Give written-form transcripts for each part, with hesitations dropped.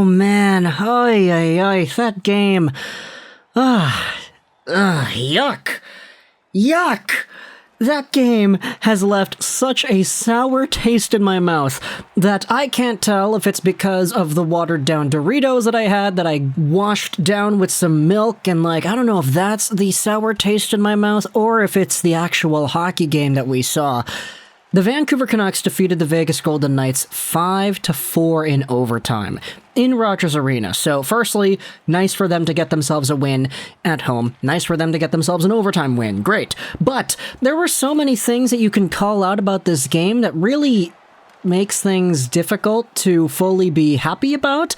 Oh man, oy, oy, oy, that game. Yuck. Yuck! That game has left such a sour taste in my mouth that I can't tell if it's because of the watered down Doritos that I had that I washed down with some milk and I don't know if that's the sour taste in my mouth or if it's the actual hockey game that we saw. The Vancouver Canucks defeated the Vegas Golden Knights 5-4 in overtime in Rogers Arena. So firstly, nice for them to get themselves a win at home. Nice for them to get themselves an overtime win. Great. But there were so many things that you can call out about this game that really makes things difficult to fully be happy about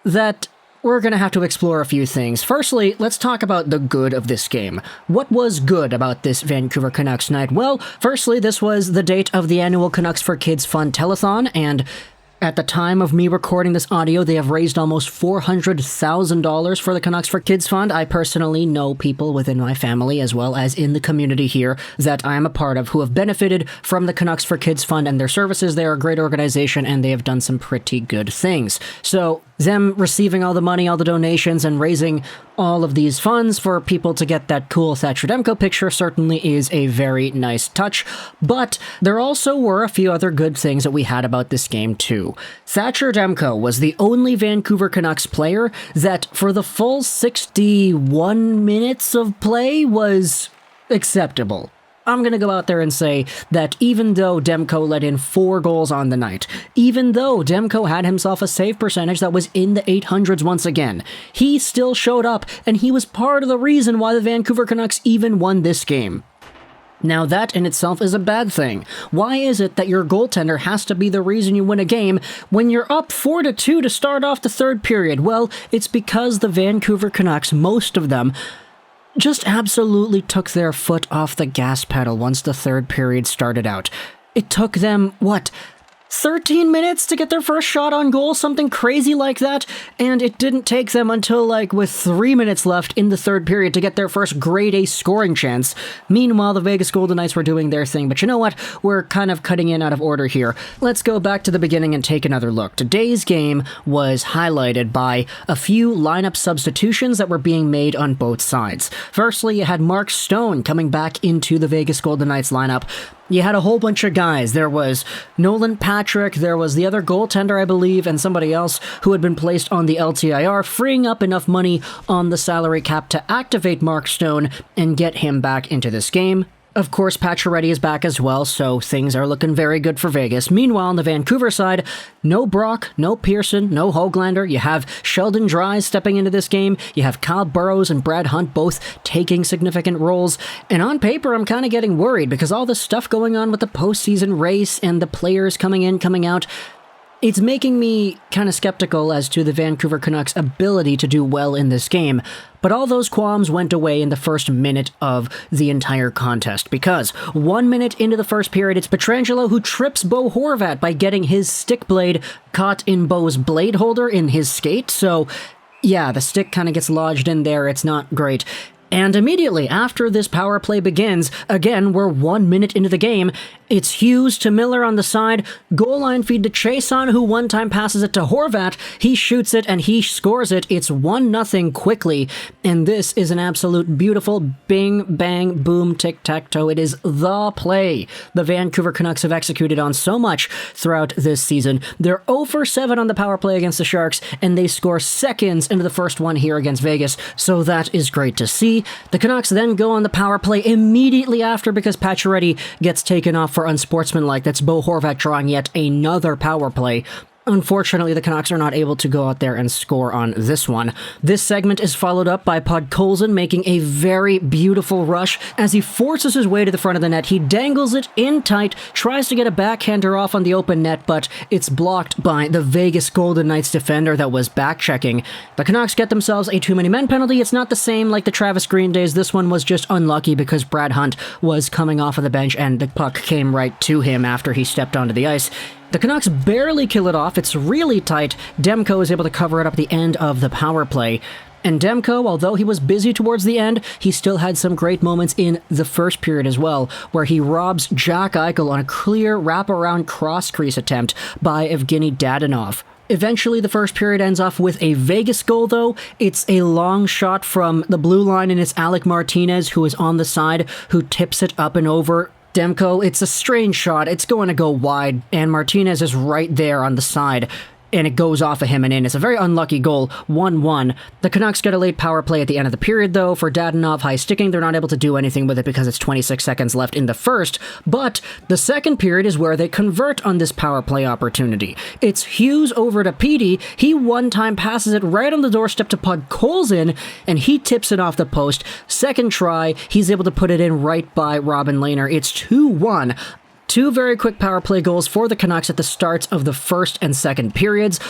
that we're going to have to explore a few things. Firstly, let's talk about the good of this game. What was good about this Vancouver Canucks night? Well, firstly, this was the date of the annual Canucks for Kids Fund telethon, and at the time of me recording this audio, they have raised almost $400,000 for the Canucks for Kids Fund. I personally know people within my family, as well as in the community here, that I am a part of, who have benefited from the Canucks for Kids Fund and their services. They are a great organization, and they have done some pretty good things. So, them receiving all the money, all the donations, and raising all of these funds for people to get that cool Thatcher Demko picture certainly is a very nice touch, but there also were a few other good things that we had about this game too. Thatcher Demko was the only Vancouver Canucks player that for the full 61 minutes of play was acceptable. I'm going to go out there and say that even though Demko let in 4 goals on the night, even though Demko had himself a save percentage that was in the 800s once again, he still showed up, and he was part of the reason why the Vancouver Canucks even won this game. Now that in itself is a bad thing. Why is it that your goaltender has to be the reason you win a game when you're up 4-2 to start off the third period? Well, it's because the Vancouver Canucks, most of them, just absolutely took their foot off the gas pedal once the third period started out. It took them, 13 minutes to get their first shot on goal, something crazy like that, and it didn't take them until with 3 minutes left in the third period to get their first grade A scoring chance. Meanwhile, the Vegas Golden Knights were doing their thing, but you know what? We're kind of cutting in out of order here. Let's go back to the beginning and take another look. Today's game was highlighted by a few lineup substitutions that were being made on both sides. Firstly, you had Mark Stone coming back into the Vegas Golden Knights lineup. You had a whole bunch of guys. There was Nolan Patrick, there was the other goaltender, I believe, and somebody else who had been placed on the LTIR, freeing up enough money on the salary cap to activate Mark Stone and get him back into this game. Of course, Pacioretty is back as well, so things are looking very good for Vegas. Meanwhile, on the Vancouver side, no Brock, no Pearson, no Höglander. You have Sheldon Dries stepping into this game. You have Kyle Burrows and Brad Hunt both taking significant roles. And on paper, I'm kind of getting worried because all this stuff going on with the postseason race and the players coming in, coming out, it's making me kind of skeptical as to the Vancouver Canucks' ability to do well in this game. But all those qualms went away in the first minute of the entire contest, because 1 minute into the first period, it's Pietrangelo who trips Bo Horvat by getting his stick blade caught in Bo's blade holder in his skate. So, yeah, the stick kind of gets lodged in there. It's not great. And immediately after this power play begins, again, we're 1 minute into the game, it's Hughes to Miller on the side, goal line feed to Chason, who one time passes it to Horvat, he shoots it and he scores it, it's 1-0 quickly, and this is an absolute beautiful bing, bang, boom, tic-tac-toe. It is the play the Vancouver Canucks have executed on so much throughout this season. They're 0-for-7 on the power play against the Sharks, and they score seconds into the first one here against Vegas, so that is great to see. The Canucks then go on the power play immediately after because Pacioretty gets taken off for unsportsmanlike. That's Bo Horvat drawing yet another power play. Unfortunately, the Canucks are not able to go out there and score on this one. This segment is followed up by Podkolzin making a very beautiful rush. As he forces his way to the front of the net, he dangles it in tight, tries to get a backhander off on the open net, but it's blocked by the Vegas Golden Knights defender that was back-checking. The Canucks get themselves a too-many-men penalty. It's not the same like the Travis Green days. This one was just unlucky because Brad Hunt was coming off of the bench and the puck came right to him after he stepped onto the ice. The Canucks barely kill it off. It's really tight. Demko is able to cover it up at the end of the power play. And Demko, although he was busy towards the end, he still had some great moments in the first period as well, where he robs Jack Eichel on a clear wraparound cross-crease attempt by Evgeny Dadonov. Eventually, the first period ends off with a Vegas goal, though. It's a long shot from the blue line, and it's Alec Martinez, who is on the side, who tips it up and over Demko. It's a strange shot. It's going to go wide, and Martinez is right there on the side, and it goes off of him and in. It's a very unlucky goal, 1-1. The Canucks get a late power play at the end of the period, though, for Dadonov high sticking. They're not able to do anything with it because it's 26 seconds left in the first, but the second period is where they convert on this power play opportunity. It's Hughes over to Petey. He one-time passes it right on the doorstep to Podkolzin, and he tips it off the post. Second try, he's able to put it in right by Robin Lehner. It's 2-1. Two very quick power play goals for the Canucks at the starts of the first and second periods,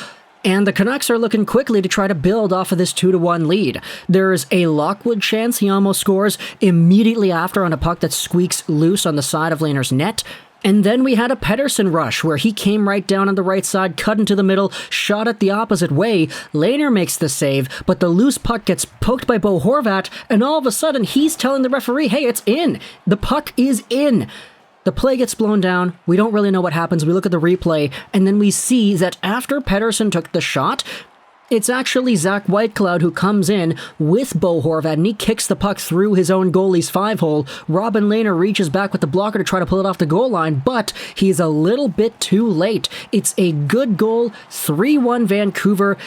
and the Canucks are looking quickly to try to build off of this 2-1 lead. There's a Lockwood chance he almost scores immediately after on a puck that squeaks loose on the side of Lehner's net. And then we had a Pettersson rush where he came right down on the right side, cut into the middle, shot it the opposite way. Lehner makes the save, but the loose puck gets poked by Bo Horvat, and all of a sudden he's telling the referee, hey, it's in. The puck is in. The play gets blown down, we don't really know what happens, we look at the replay, and then we see that after Pettersson took the shot, it's actually Zach Whitecloud who comes in with Bo Horvat, and he kicks the puck through his own goalie's 5-hole. Robin Lehner reaches back with the blocker to try to pull it off the goal line, but he's a little bit too late. It's a good goal, 3-1 Vancouver,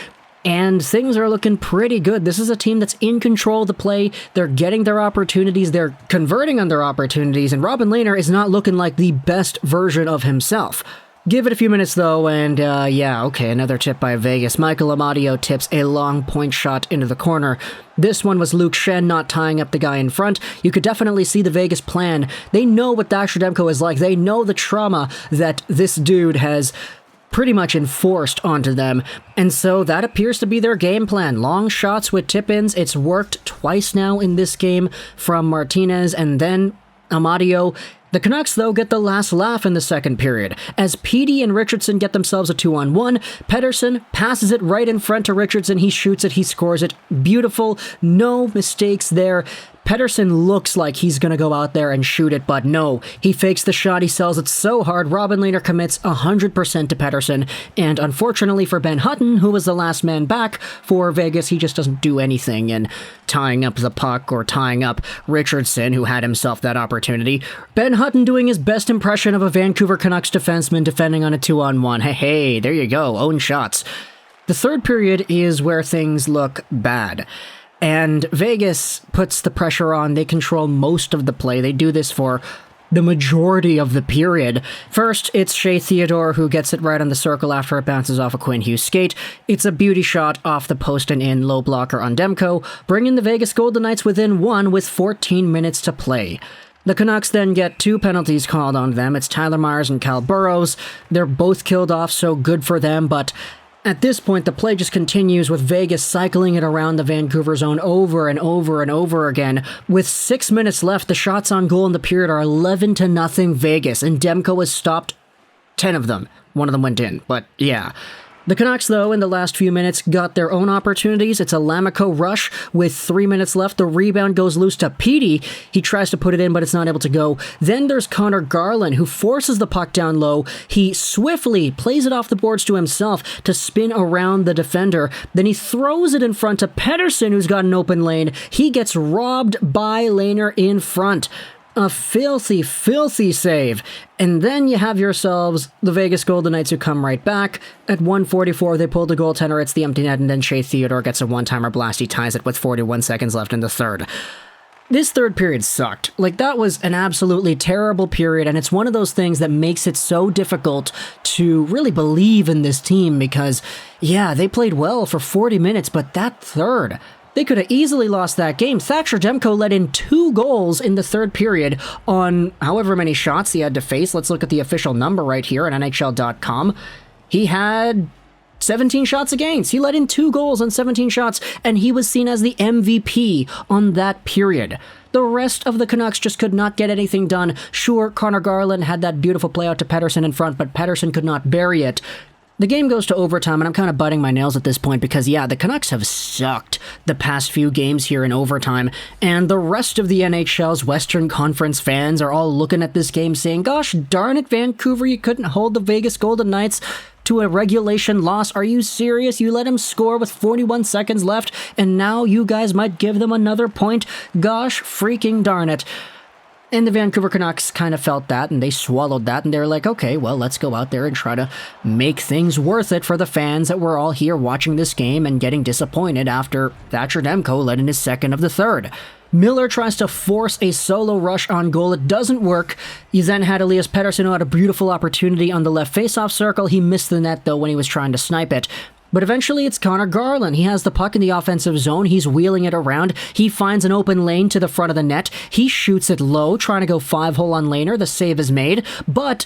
and things are looking pretty good. This is a team that's in control of the play. They're getting their opportunities. They're converting on their opportunities. And Robin Lehner is not looking like the best version of himself. Give it a few minutes, though, and another tip by Vegas. Michael Amadio tips a long point shot into the corner. This one was Luke Schenn not tying up the guy in front. You could definitely see the Vegas plan. They know what Thatcher Demko is like. They know the trauma that this dude has pretty much enforced onto them, and so that appears to be their game plan. Long shots with tip-ins. It's worked twice now in this game from Martinez and then Amadio. The Canucks, though, get the last laugh in the second period. As Petey and Richardson get themselves a 2-on-1, Pettersson passes it right in front to Richardson. He shoots it, he scores it. Beautiful, no mistakes there. Pettersson looks like he's going to go out there and shoot it, but no. He fakes the shot, he sells it so hard, Robin Lehner commits 100% to Pettersson, and unfortunately for Ben Hutton, who was the last man back for Vegas, he just doesn't do anything in tying up the puck or tying up Richardson, who had himself that opportunity. Ben Hutton doing his best impression of a Vancouver Canucks defenseman defending on a 2-on-1. Hey, there you go, own shots. The third period is where things look bad. And Vegas puts the pressure on. They control most of the play. They do this for the majority of the period. First, it's Shea Theodore who gets it right on the circle after it bounces off a Quinn Hughes skate. It's a beauty shot off the post and in, low blocker on Demko, bringing the Vegas Golden Knights within one with 14 minutes to play. The Canucks then get two penalties called on them. It's Tyler Myers and Cal Burrows. They're both killed off, so good for them, but at this point, the play just continues with Vegas cycling it around the Vancouver zone over and over and over again. With 6 minutes left, the shots on goal in the period are 11-0 Vegas, and Demko has stopped 10 of them. One of them went in, but yeah. The Canucks, though, in the last few minutes, got their own opportunities. It's a Lamico rush with 3 minutes left. The rebound goes loose to Petey. He tries to put it in, but it's not able to go. Then there's Connor Garland, who forces the puck down low. He swiftly plays it off the boards to himself to spin around the defender. Then he throws it in front to Pettersson, who's got an open lane. He gets robbed by Lehner in front. A filthy, filthy save. And then you have yourselves the Vegas Golden Knights who come right back. At 1:44, they pull the goaltender, it's the empty net, and then Shea Theodore gets a one-timer blast. He ties it with 41 seconds left in the third. This third period sucked. That was an absolutely terrible period, and it's one of those things that makes it so difficult to really believe in this team because, yeah, they played well for 40 minutes, but that third, they could have easily lost that game. Thatcher Demko let in 2 goals in the third period on however many shots he had to face. Let's look at the official number right here at NHL.com. He had 17 shots against. He let in 2 goals on 17 shots, and he was seen as the MVP on that period. The rest of the Canucks just could not get anything done. Sure, Connor Garland had that beautiful play out to Pettersson in front, but Pettersson could not bury it. The game goes to overtime, and I'm kind of biting my nails at this point because, yeah, the Canucks have sucked the past few games here in overtime, and the rest of the NHL's Western Conference fans are all looking at this game saying, gosh darn it, Vancouver, you couldn't hold the Vegas Golden Knights. to a regulation loss. Are you serious? You let him score with 41 seconds left, and now you guys might give them another point? Gosh freaking darn it. And the Vancouver Canucks kind of felt that, and they swallowed that, and they were like, okay, well, let's go out there and try to make things worth it for the fans that were all here watching this game and getting disappointed after Thatcher Demko led in his second of the third. Miller tries to force a solo rush on goal. It doesn't work. You then had Elias Pettersson, who had a beautiful opportunity on the left faceoff circle. He missed the net, though, when he was trying to snipe it. But eventually it's Connor Garland. He has the puck in the offensive zone. He's wheeling it around. He finds an open lane to the front of the net. He shoots it low, trying to go 5-hole on Lehner. The save is made. But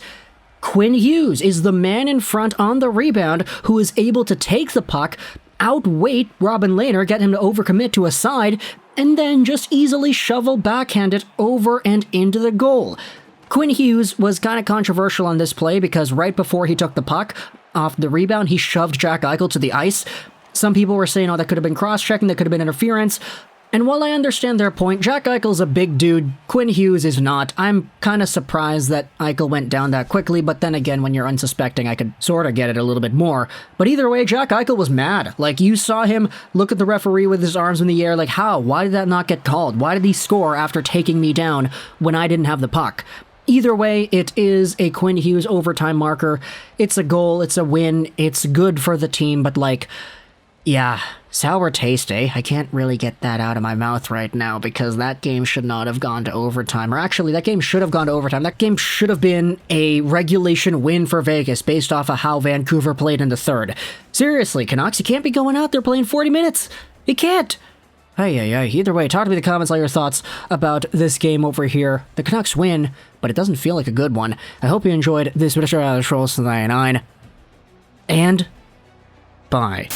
Quinn Hughes is the man in front on the rebound who is able to take the puck, outweight Robin Lehner, get him to overcommit to a side, and then just easily shovel backhand it over and into the goal. Quinn Hughes was kind of controversial on this play because right before he took the puck off the rebound, he shoved Jack Eichel to the ice. Some people were saying, oh, that could have been cross-checking, that could have been interference. And while I understand their point, Jack Eichel's a big dude, Quinn Hughes is not. I'm kind of surprised that Eichel went down that quickly, but then again, when you're unsuspecting, I could sort of get it a little bit more. But either way, Jack Eichel was mad. Like, you saw him look at the referee with his arms in the air, like, how? Why did that not get called? Why did he score after taking me down when I didn't have the puck? Either way, it is a Quinn Hughes overtime marker. It's a goal, it's a win, it's good for the team, but like, yeah, sour taste, eh? I can't really get that out of my mouth right now because that game should not have gone to overtime. Or actually, that game should have gone to overtime. That game should have been a regulation win for Vegas based off of how Vancouver played in the third. Seriously, Canucks, you can't be going out there playing 40 minutes. You can't. Hey, either way, talk to me in the comments all your thoughts about this game over here. The Canucks win, but it doesn't feel like a good one. I hope you enjoyed this video. Trolls 99, and bye.